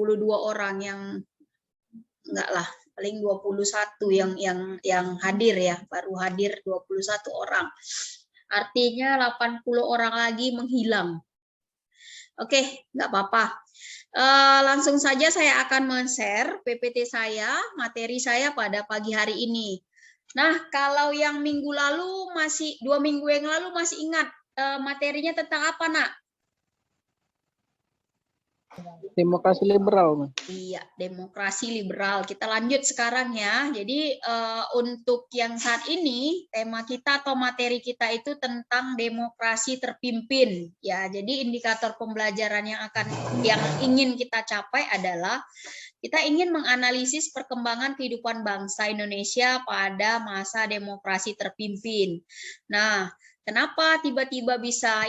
22 orang yang enggak lah, paling 21 yang hadir ya, baru hadir 21 orang. Artinya 80 orang lagi menghilang. Oke, enggak apa-apa. Langsung saja saya akan men-share PPT saya, materi saya pada pagi hari ini. Nah, kalau yang minggu lalu masih 2 minggu yang lalu masih ingat materinya tentang apa, Nak? Demokrasi liberal. Iya, demokrasi liberal. Kita lanjut sekarang ya. Jadi untuk yang saat ini tema kita atau materi kita itu tentang demokrasi terpimpin. Ya, jadi indikator pembelajaran yang ingin kita capai adalah kita ingin menganalisis perkembangan kehidupan bangsa Indonesia pada masa demokrasi terpimpin. Nah, kenapa tiba-tiba bisa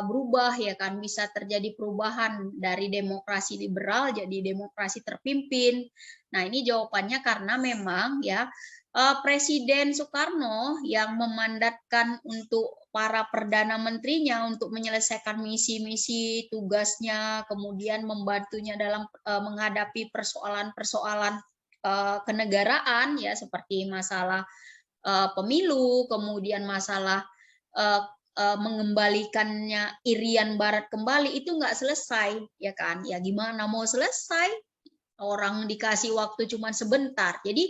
berubah ya kan, bisa terjadi perubahan dari demokrasi liberal jadi demokrasi terpimpin. Nah, ini jawabannya karena memang ya Presiden Soekarno yang memandatkan untuk para perdana menterinya untuk menyelesaikan misi-misi tugasnya, kemudian membantunya dalam menghadapi persoalan-persoalan kenegaraan ya, seperti masalah pemilu, kemudian masalah mengembalikannya Irian Barat kembali, itu nggak selesai ya kan, ya gimana mau selesai, orang dikasih waktu cuma sebentar. Jadi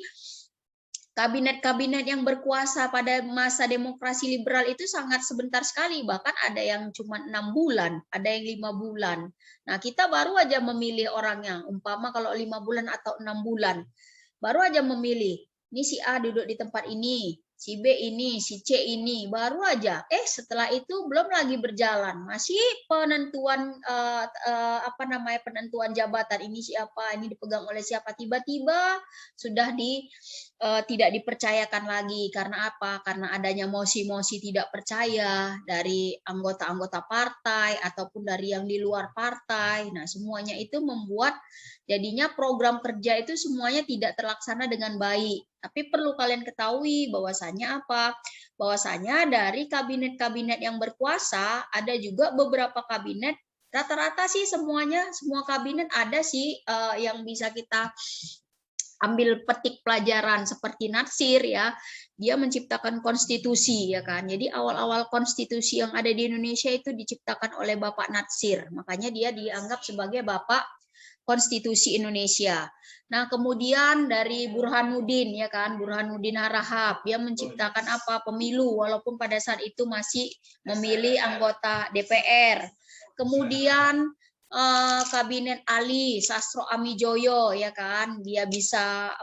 kabinet-kabinet yang berkuasa pada masa demokrasi liberal itu sangat sebentar sekali, bahkan ada yang cuma 6 bulan, ada yang 5 bulan. Nah, kita baru aja memilih orangnya, umpama kalau 5 bulan atau 6 bulan, baru aja memilih, ini si A duduk di tempat ini, si B ini, si C ini, baru aja. Setelah itu belum lagi berjalan, masih penentuan penentuan jabatan, ini siapa, ini dipegang oleh siapa, tiba-tiba sudah tidak dipercayakan lagi. Karena apa? Karena adanya mosi-mosi tidak percaya dari anggota-anggota partai ataupun dari yang di luar partai. Nah, semuanya itu membuat jadinya program kerja itu semuanya tidak terlaksana dengan baik. Tapi perlu kalian ketahui bahwasanya apa? Bahwasanya dari kabinet-kabinet yang berkuasa ada juga beberapa kabinet, rata-rata sih semua kabinet ada sih yang bisa kita ambil petik pelajaran, seperti Natsir ya, dia menciptakan konstitusi ya kan. Jadi awal-awal konstitusi yang ada di Indonesia itu diciptakan oleh Bapak Natsir, makanya dia dianggap sebagai Bapak Konstitusi Indonesia. Nah, kemudian dari Burhanuddin ya kan, Burhanuddin Harahap, dia menciptakan apa? Pemilu, walaupun pada saat itu masih memilih anggota DPR. Kemudian kabinet Ali Sastro Amijoyo ya kan, dia bisa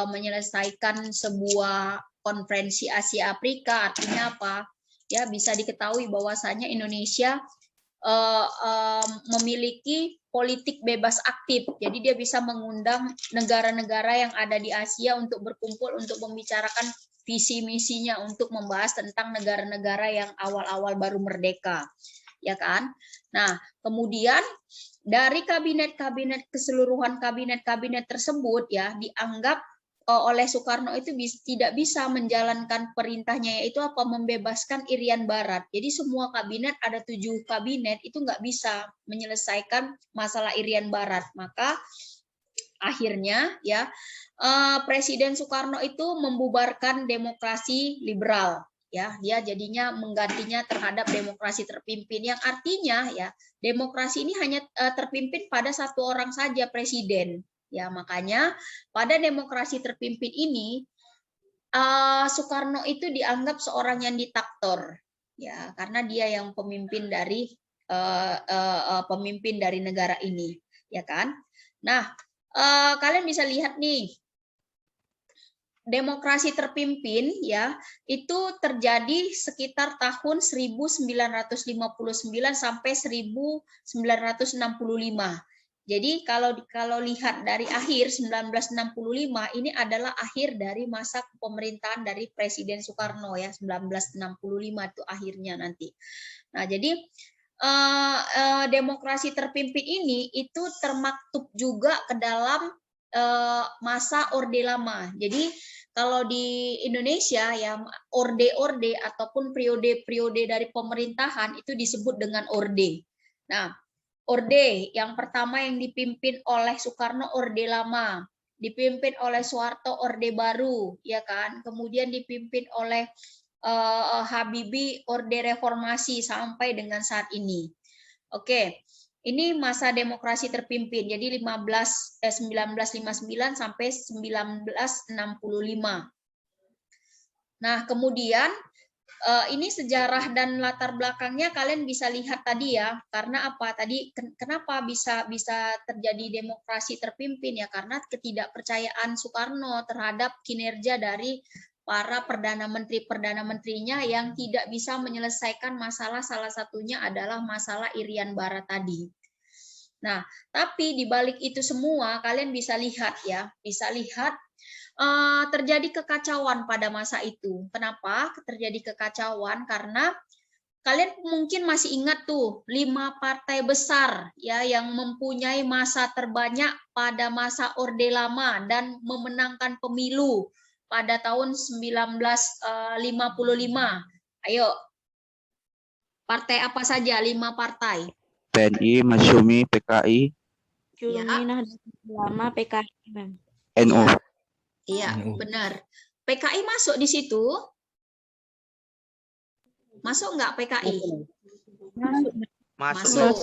menyelesaikan sebuah konferensi Asia Afrika. Artinya apa ya, bisa diketahui bahwasanya Indonesia memiliki politik bebas aktif, jadi dia bisa mengundang negara-negara yang ada di Asia untuk berkumpul untuk membicarakan visi misinya untuk membahas tentang negara-negara yang awal-awal baru merdeka. Ya kan? Nah, kemudian dari keseluruhan kabinet tersebut ya dianggap oleh Soekarno itu tidak bisa menjalankan perintahnya, yaitu apa? Membebaskan Irian Barat. Jadi semua kabinet, ada 7 kabinet, itu nggak bisa menyelesaikan masalah Irian Barat. Maka akhirnya ya Presiden Soekarno itu membubarkan demokrasi liberal. Ya, dia jadinya menggantinya terhadap demokrasi terpimpin, yang artinya ya demokrasi ini hanya terpimpin pada satu orang saja, presiden. Ya, makanya pada demokrasi terpimpin ini Soekarno itu dianggap seorang yang diktator, ya, karena dia yang pemimpin dari negara ini, ya kan? Nah, kalian bisa lihat nih, demokrasi terpimpin ya itu terjadi sekitar tahun 1959 sampai 1965. Jadi kalau lihat dari akhir 1965 ini adalah akhir dari masa pemerintahan dari Presiden Soekarno ya, 1965 itu akhirnya nanti. Nah, jadi demokrasi terpimpin ini itu termaktub juga ke dalam masa Orde Lama. Jadi kalau di Indonesia ya orde-orde ataupun periode-periode dari pemerintahan itu disebut dengan orde. Nah, orde yang pertama yang dipimpin oleh Soekarno Orde Lama, dipimpin oleh Soeharto Orde Baru, ya kan? Kemudian dipimpin oleh Habibie Orde Reformasi sampai dengan saat ini. Oke. Ini masa demokrasi terpimpin. Jadi 1959 sampai 1965. Nah, kemudian ini sejarah dan latar belakangnya kalian bisa lihat tadi ya. Karena apa? Tadi kenapa bisa terjadi demokrasi terpimpin ya? Karena ketidakpercayaan Soekarno terhadap kinerja dari para perdana menterinya yang tidak bisa menyelesaikan masalah, salah satunya adalah masalah Irian Barat tadi. Nah, tapi di balik itu semua kalian bisa lihat ya, terjadi kekacauan pada masa itu. Kenapa terjadi kekacauan? Karena kalian mungkin masih ingat tuh 5 partai besar ya yang mempunyai masa terbanyak pada masa Orde Lama dan memenangkan pemilu pada tahun 1955. Ayo, partai apa saja 5 partai? PNI, Masyumi, PKI, Ya. Cumi, Nahdlatul Ulama, PKI, NU. Iya, benar. PKI masuk di situ? Masuk nggak PKI? Masuk.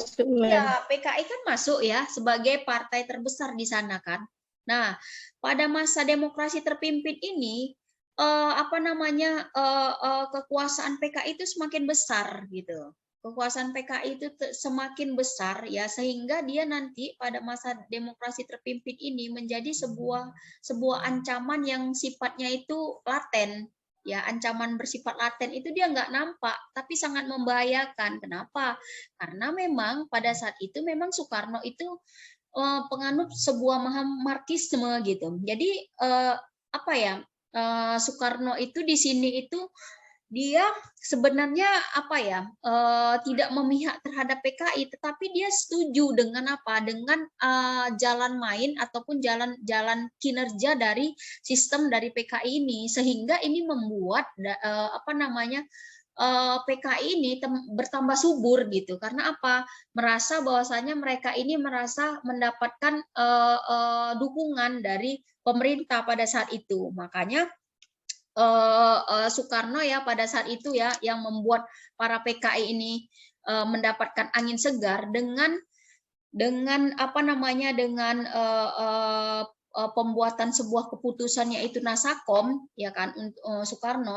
Ya, PKI kan masuk ya sebagai partai terbesar di sana kan. Nah, pada masa demokrasi terpimpin ini kekuasaan PKI itu semakin besar gitu. Kekuasaan PKI itu semakin besar ya sehingga dia nanti pada masa demokrasi terpimpin ini menjadi sebuah ancaman yang sifatnya itu laten. Ya, ancaman bersifat laten itu dia nggak nampak, tapi sangat membahayakan. Kenapa? Karena memang pada saat itu memang Soekarno itu penganut sebuah marxisme gitu. Jadi Soekarno itu di sini itu dia sebenarnya tidak memihak terhadap PKI, tetapi dia setuju dengan dengan jalan main ataupun jalan kinerja dari sistem dari PKI ini, sehingga ini membuat PKI ini bertambah subur gitu. Karena apa? Merasa bahwasanya mereka ini merasa mendapatkan dukungan dari pemerintah pada saat itu. Makanya Soekarno ya pada saat itu ya yang membuat para PKI ini mendapatkan angin segar dengan pembuatan sebuah keputusan yaitu Nasakom ya kan. Soekarno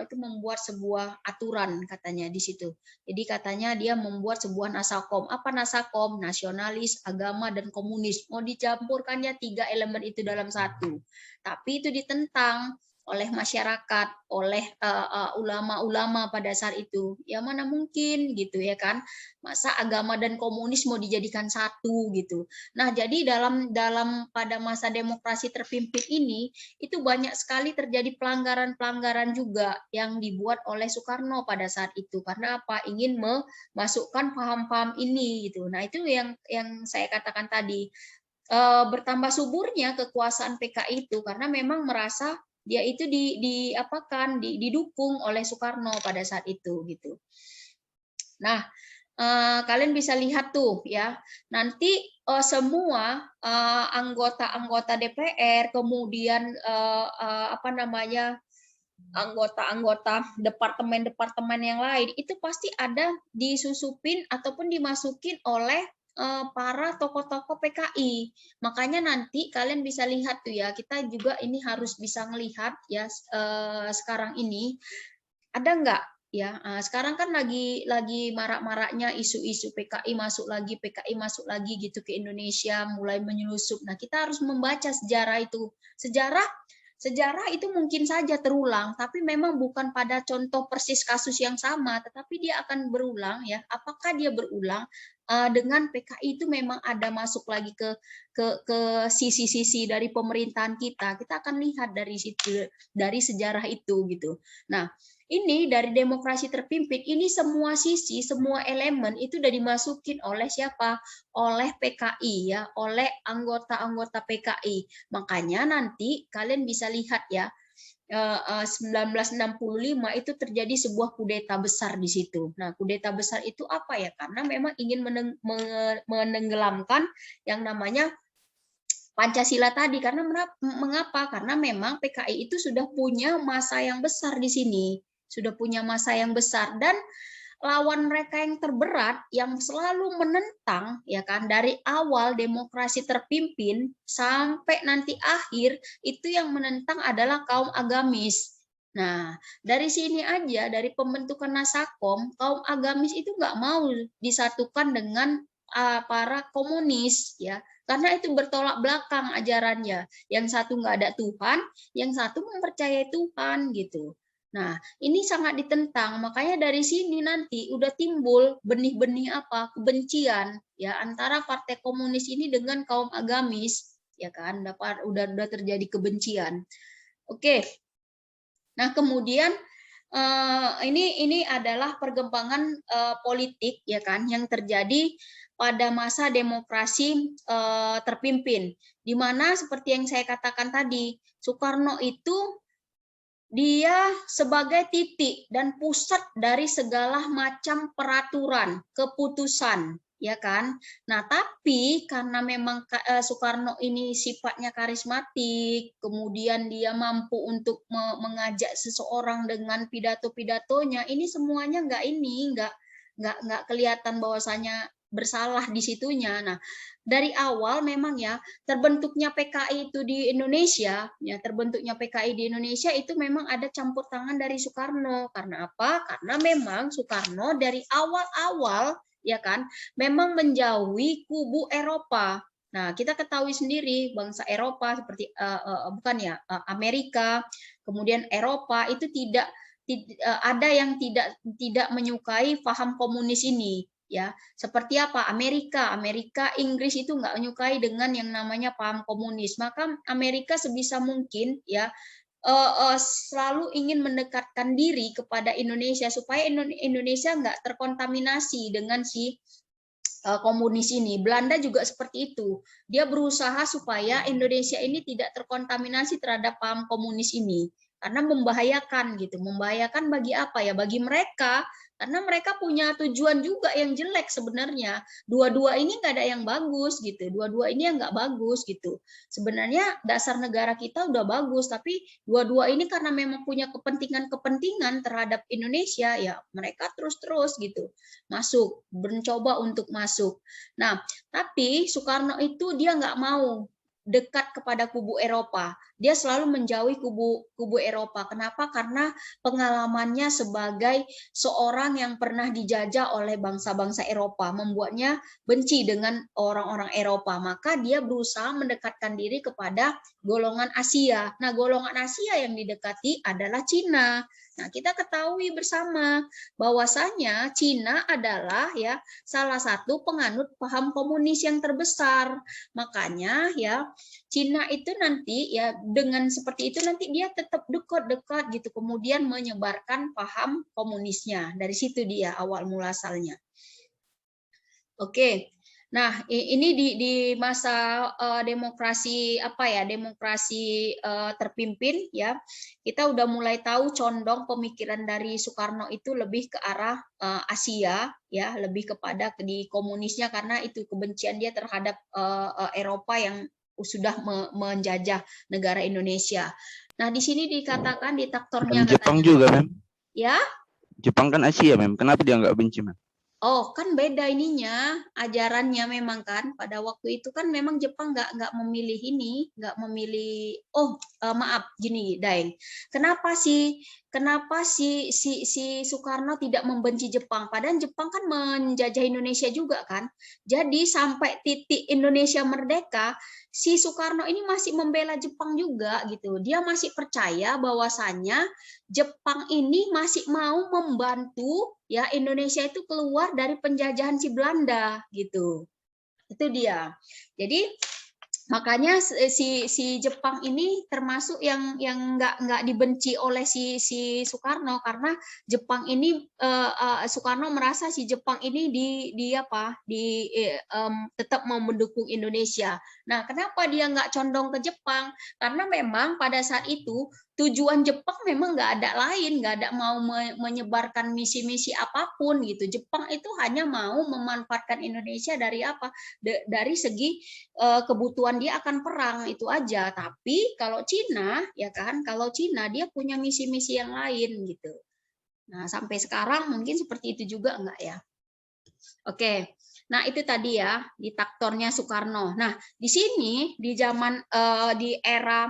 itu membuat sebuah aturan katanya di situ. Jadi katanya dia membuat sebuah Nasakom. Apa Nasakom? Nasionalis, agama, dan komunis. Mau dicampurkannya 3 elemen itu dalam satu. Tapi itu ditentang oleh masyarakat, oleh ulama-ulama pada saat itu. Ya mana mungkin gitu ya kan. Masa agama dan komunis mau dijadikan satu gitu. Nah, jadi dalam pada masa demokrasi terpimpin ini itu banyak sekali terjadi pelanggaran-pelanggaran juga yang dibuat oleh Soekarno pada saat itu. Karena apa? Ingin memasukkan paham-paham ini gitu. Nah, itu yang saya katakan tadi. Bertambah suburnya kekuasaan PKI itu karena memang merasa dia itu didukung oleh Soekarno pada saat itu gitu. Nah, kalian bisa lihat tuh ya. Nanti semua anggota-anggota DPR kemudian anggota-anggota departemen-departemen yang lain itu pasti ada disusupin ataupun dimasukin oleh para tokoh-tokoh PKI. Makanya nanti kalian bisa lihat tuh ya, kita juga ini harus bisa melihat ya sekarang ini ada nggak ya sekarang kan lagi marak-maraknya isu-isu PKI masuk lagi gitu ke Indonesia, mulai menyelusup. Nah, kita harus membaca sejarah itu. Sejarah itu mungkin saja terulang, tapi memang bukan pada contoh persis kasus yang sama, tetapi dia akan berulang ya. Apakah dia berulang dengan PKI itu memang ada masuk lagi ke sisi-sisi dari pemerintahan kita akan lihat dari situ, dari sejarah itu gitu. Nah, ini dari demokrasi terpimpin, ini semua sisi, semua elemen itu udah dimasukin oleh siapa? Oleh PKI ya, oleh anggota-anggota PKI. Makanya nanti kalian bisa lihat ya, 1965 itu terjadi sebuah kudeta besar di situ. Nah, kudeta besar itu apa ya? Karena memang ingin menenggelamkan yang namanya Pancasila tadi. Karena mengapa? Karena memang PKI itu sudah punya masa yang besar di sini, sudah punya masa yang besar, dan lawan mereka yang terberat yang selalu menentang ya kan dari awal demokrasi terpimpin sampai nanti akhir itu yang menentang adalah kaum agamis. Nah, dari sini aja, dari pembentukan Nasakom, kaum agamis itu nggak mau disatukan dengan para komunis ya, karena itu bertolak belakang ajarannya. Yang satu nggak ada Tuhan, yang satu mempercayai Tuhan gitu. Nah, ini sangat ditentang. Makanya dari sini nanti udah timbul benih-benih apa? Kebencian ya antara partai komunis ini dengan kaum agamis, ya kan? Udah terjadi kebencian. Oke. Nah, kemudian ini adalah perkembangan politik ya kan yang terjadi pada masa demokrasi terpimpin, di mana seperti yang saya katakan tadi, Soekarno itu dia sebagai titik dan pusat dari segala macam peraturan, keputusan, ya kan? Nah, tapi karena memang Soekarno ini sifatnya karismatik, kemudian dia mampu untuk mengajak seseorang dengan pidato-pidatonya, ini semuanya nggak kelihatan bahwasanya bersalah di situnya. Nah, dari awal memang ya terbentuknya PKI itu di Indonesia, ya terbentuknya PKI di Indonesia itu memang ada campur tangan dari Soekarno. Karena apa? Karena memang Soekarno dari awal-awal ya kan memang menjauhi kubu Eropa. Nah, kita ketahui sendiri bangsa Eropa seperti bukan ya Amerika, kemudian Eropa itu tidak ada yang tidak menyukai paham komunis ini. Ya, seperti apa? Amerika, Inggris itu nggak menyukai dengan yang namanya paham komunis. Maka Amerika sebisa mungkin ya selalu ingin mendekatkan diri kepada Indonesia supaya Indonesia nggak terkontaminasi dengan si komunis ini. Belanda juga seperti itu. Dia berusaha supaya Indonesia ini tidak terkontaminasi terhadap paham komunis ini. Karena membahayakan gitu. Membahayakan bagi apa ya? Bagi mereka, karena mereka punya tujuan juga yang jelek sebenarnya. Dua-dua ini nggak ada yang bagus gitu. Dua-dua ini yang nggak bagus gitu. Sebenarnya dasar negara kita udah bagus, tapi dua-dua ini karena memang punya kepentingan terhadap Indonesia, ya mereka terus-terus gitu masuk, mencoba untuk masuk. Nah, tapi Soekarno itu dia nggak mau dekat kepada kubu Eropa. Dia selalu menjauhi kubu Eropa. Kenapa? Karena pengalamannya sebagai seorang yang pernah dijajah oleh bangsa-bangsa Eropa membuatnya benci dengan orang-orang Eropa. Maka dia berusaha mendekatkan diri kepada golongan Asia. Nah, golongan Asia yang didekati adalah Cina. Nah, kita ketahui bersama bahwasanya Cina adalah ya salah satu penganut paham komunis yang terbesar. Makanya ya Cina itu nanti ya dengan seperti itu nanti dia tetap dekat-dekat gitu, kemudian menyebarkan paham komunisnya. Dari situ dia awal muasalnya. Oke. Nah, ini di masa demokrasi apa ya? Demokrasi terpimpin ya. Kita udah mulai tahu condong pemikiran dari Soekarno itu lebih ke arah Asia ya, lebih kepada di komunisnya karena itu kebencian dia terhadap Eropa yang sudah menjajah negara Indonesia. Nah, di sini dikatakan di taktornya Jepang katanya. juga, Mem. Ya? Jepang kan Asia, Mem. Kenapa dia nggak benci, Mem? Oh, kan beda ininya, ajarannya memang kan. Pada waktu itu kan memang Jepang nggak memilih ini, nggak memilih. Oh, maaf, gini, Daeng. Kenapa si Soekarno tidak membenci Jepang? Padahal Jepang kan menjajah Indonesia juga kan. Jadi sampai titik Indonesia merdeka, si Soekarno ini masih membela Jepang juga gitu. Dia masih percaya bahwasannya Jepang ini masih mau membantu ya Indonesia itu keluar dari penjajahan si Belanda gitu. Itu dia. Jadi Makanya si Jepang ini termasuk yang nggak dibenci oleh si Soekarno, karena Jepang ini Soekarno merasa si Jepang ini tetap mau mendukung Indonesia. Nah, kenapa dia nggak condong ke Jepang? Karena memang pada saat itu tujuan Jepang memang nggak ada lain, nggak ada mau menyebarkan misi-misi apapun gitu. Jepang itu hanya mau memanfaatkan Indonesia dari apa? Dari segi kebutuhan dia akan perang itu aja. Tapi kalau Cina ya kan, kalau Cina dia punya misi-misi yang lain gitu. Nah, sampai sekarang mungkin seperti itu juga enggak ya? Oke. Nah, itu tadi ya diktatornya Soekarno. Nah, di sini di zaman di era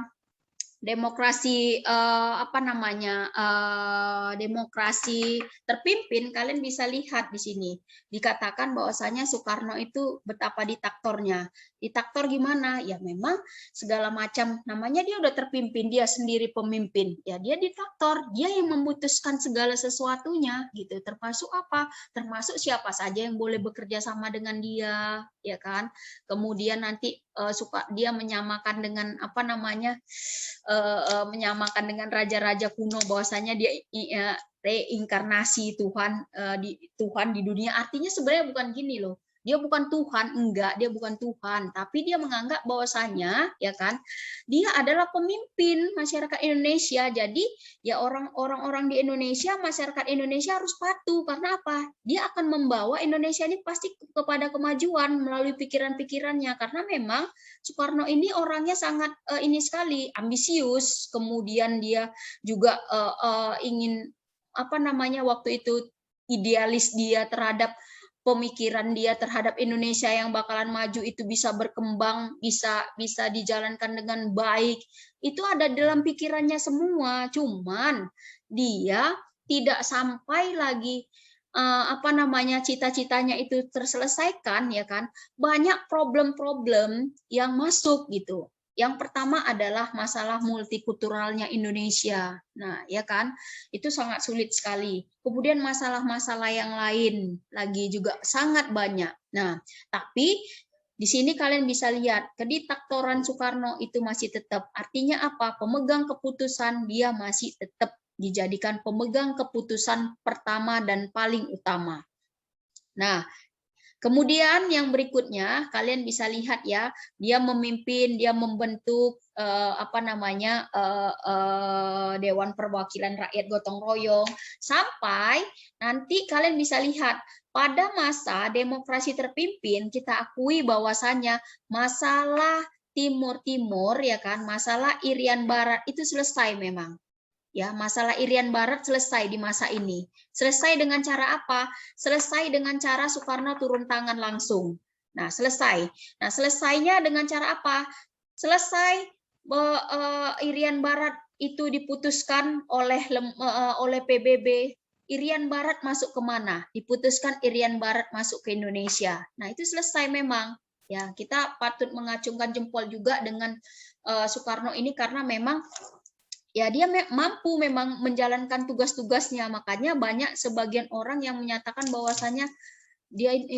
demokrasi demokrasi terpimpin, kalian bisa lihat di sini dikatakan bahwasanya Soekarno itu betapa diktatornya. Diktator gimana? Ya memang segala macam, namanya dia udah terpimpin, dia sendiri pemimpin, ya dia diktator, dia yang memutuskan segala sesuatunya gitu, termasuk apa? Termasuk siapa saja yang boleh bekerja sama dengan dia, ya kan? Kemudian nanti dia menyamakan dengan menyamakan dengan raja-raja kuno, bahwasanya dia reinkarnasi Tuhan di dunia. Artinya sebenarnya bukan gini loh. Dia bukan Tuhan, enggak, dia bukan Tuhan, tapi dia menganggap bahwasanya ya kan, dia adalah pemimpin masyarakat Indonesia. Jadi ya orang-orang di Indonesia, masyarakat Indonesia harus patuh, karena apa? Dia akan membawa Indonesia ini pasti kepada kemajuan melalui pikiran-pikirannya, karena memang Soekarno ini orangnya sangat ini sekali ambisius, kemudian dia juga ingin waktu itu idealis dia terhadap pemikiran dia terhadap Indonesia yang bakalan maju itu bisa berkembang, bisa dijalankan dengan baik. Itu ada dalam pikirannya semua. Cuman dia tidak sampai lagi cita-citanya itu terselesaikan, ya kan? Banyak problem-problem yang masuk gitu. Yang pertama adalah masalah multikulturalnya Indonesia. Nah, ya kan? Itu sangat sulit sekali. Kemudian masalah-masalah yang lain lagi juga sangat banyak. Nah, tapi di sini kalian bisa lihat kediktatoran Soekarno itu masih tetap. Artinya apa? Pemegang keputusan dia masih tetap dijadikan pemegang keputusan pertama dan paling utama. Nah, kemudian yang berikutnya kalian bisa lihat ya, dia memimpin, dia membentuk Dewan Perwakilan Rakyat Gotong Royong, sampai nanti kalian bisa lihat pada masa demokrasi terpimpin kita akui bahwasannya masalah Timur ya kan, masalah Irian Barat itu selesai memang. Ya, masalah Irian Barat selesai di masa ini. Selesai dengan cara apa? Selesai dengan cara Soekarno turun tangan langsung. Nah, selesai. Nah, selesainya dengan cara apa? Selesai Irian Barat itu diputuskan oleh PBB. Irian Barat masuk ke mana? Diputuskan Irian Barat masuk ke Indonesia. Nah, itu selesai memang. Ya, kita patut mengacungkan jempol juga dengan Soekarno ini, karena memang ya dia mampu memang menjalankan tugas-tugasnya. Makanya banyak sebagian orang yang menyatakan bahwasanya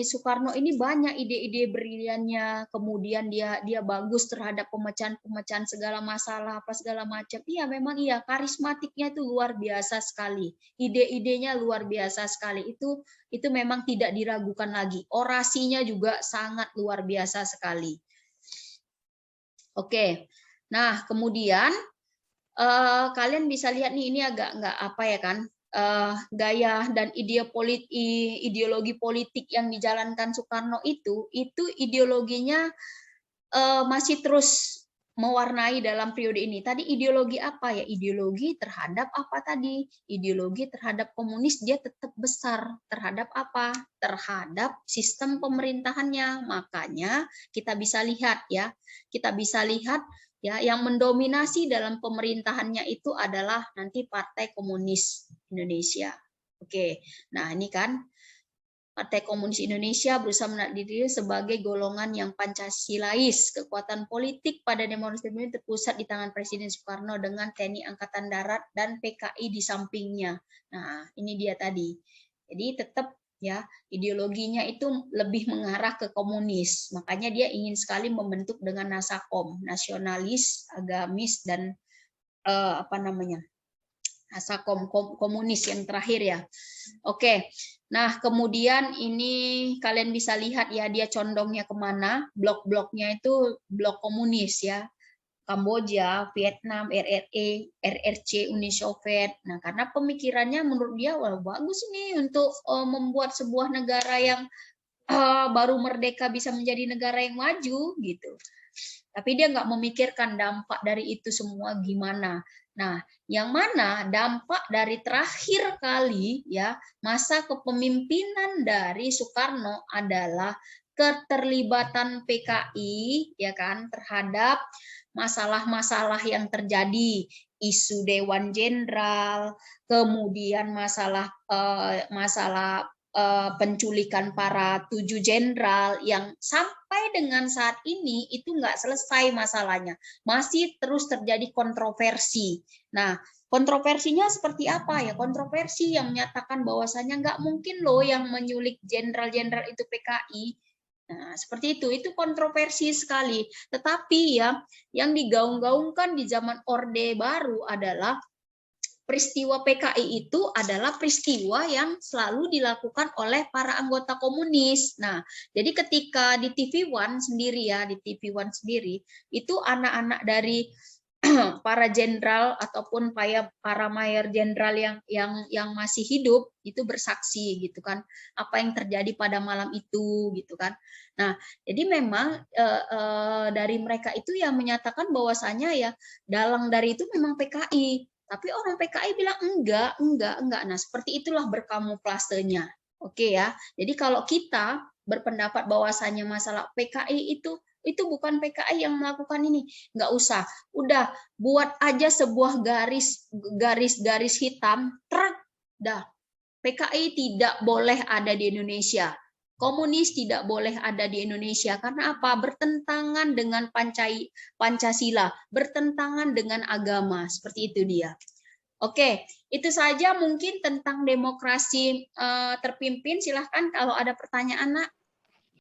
Soekarno ini banyak ide-ide briliannya, kemudian dia bagus terhadap pemecahan segala masalah apa segala macam. Iya, memang iya, karismatiknya itu luar biasa sekali, ide-idenya luar biasa sekali, itu memang tidak diragukan lagi. Orasinya juga sangat luar biasa sekali. Oke, nah kemudian kalian bisa lihat nih, ini agak nggak apa ya kan, gaya dan ideologi politik yang dijalankan Soekarno itu ideologinya masih terus mewarnai dalam periode ini. Tadi ideologi apa ya? Ideologi terhadap apa tadi? Ideologi terhadap komunis, dia tetap besar. Terhadap apa? Terhadap sistem pemerintahannya. Makanya kita bisa lihat ya, ya, yang mendominasi dalam pemerintahannya itu adalah nanti Partai Komunis Indonesia. Oke, nah ini kan Partai Komunis Indonesia berusaha menarik diri sebagai golongan yang Pancasilais. Kekuatan politik pada demokrasi ini terpusat di tangan Presiden Soekarno dengan TNI Angkatan Darat dan PKI di sampingnya. Nah, ini dia tadi. Jadi tetap ya. Ideologinya itu lebih mengarah ke komunis. Makanya dia ingin sekali membentuk dengan Nasakom, nasionalis, agamis, dan Nasakom, komunis yang terakhir ya. Oke. Nah, kemudian ini kalian bisa lihat ya, dia condongnya kemana. Blok-bloknya itu blok komunis ya. Kamboja, Vietnam, RRC, Uni Soviet. Nah, karena pemikirannya menurut dia, wah bagus nih untuk membuat sebuah negara yang baru merdeka bisa menjadi negara yang maju gitu. Tapi dia nggak memikirkan dampak dari itu semua gimana. Nah, yang mana dampak dari terakhir kali ya masa kepemimpinan dari Soekarno adalah keterlibatan PKI ya kan terhadap masalah-masalah yang terjadi, isu Dewan Jenderal, kemudian masalah penculikan para 7 jenderal yang sampai dengan saat ini itu nggak selesai masalahnya, masih terus terjadi kontroversi. Nah, kontroversinya seperti apa ya? Kontroversi yang menyatakan bahwasanya nggak mungkin loh yang menyulik jenderal-jenderal itu PKI. Nah, seperti itu kontroversi sekali. Tetapi ya, yang digaung-gaungkan di zaman Orde Baru adalah peristiwa PKI itu adalah peristiwa yang selalu dilakukan oleh para anggota komunis. Nah, jadi ketika di TV One sendiri ya, di TV One sendiri, itu anak-anak dari para jenderal ataupun para mayor jenderal yang masih hidup itu bersaksi gitu kan, apa yang terjadi pada malam itu gitu kan. Nah, jadi memang dari mereka itu yang menyatakan bahwasanya ya dalang dari itu memang PKI. Tapi orang PKI bilang enggak. Nah, seperti itulah berkamuflasenya. Oke ya. Jadi kalau kita berpendapat bahwasanya masalah PKI itu bukan PKI yang melakukan ini, nggak usah. Udah buat aja sebuah garis hitam, truk, dah. PKI tidak boleh ada di Indonesia. Komunis tidak boleh ada di Indonesia. Karena apa? Bertentangan dengan Pancasila, bertentangan dengan agama. Seperti itu dia. Oke, itu saja mungkin tentang demokrasi terpimpin. Silahkan kalau ada pertanyaan, Nak.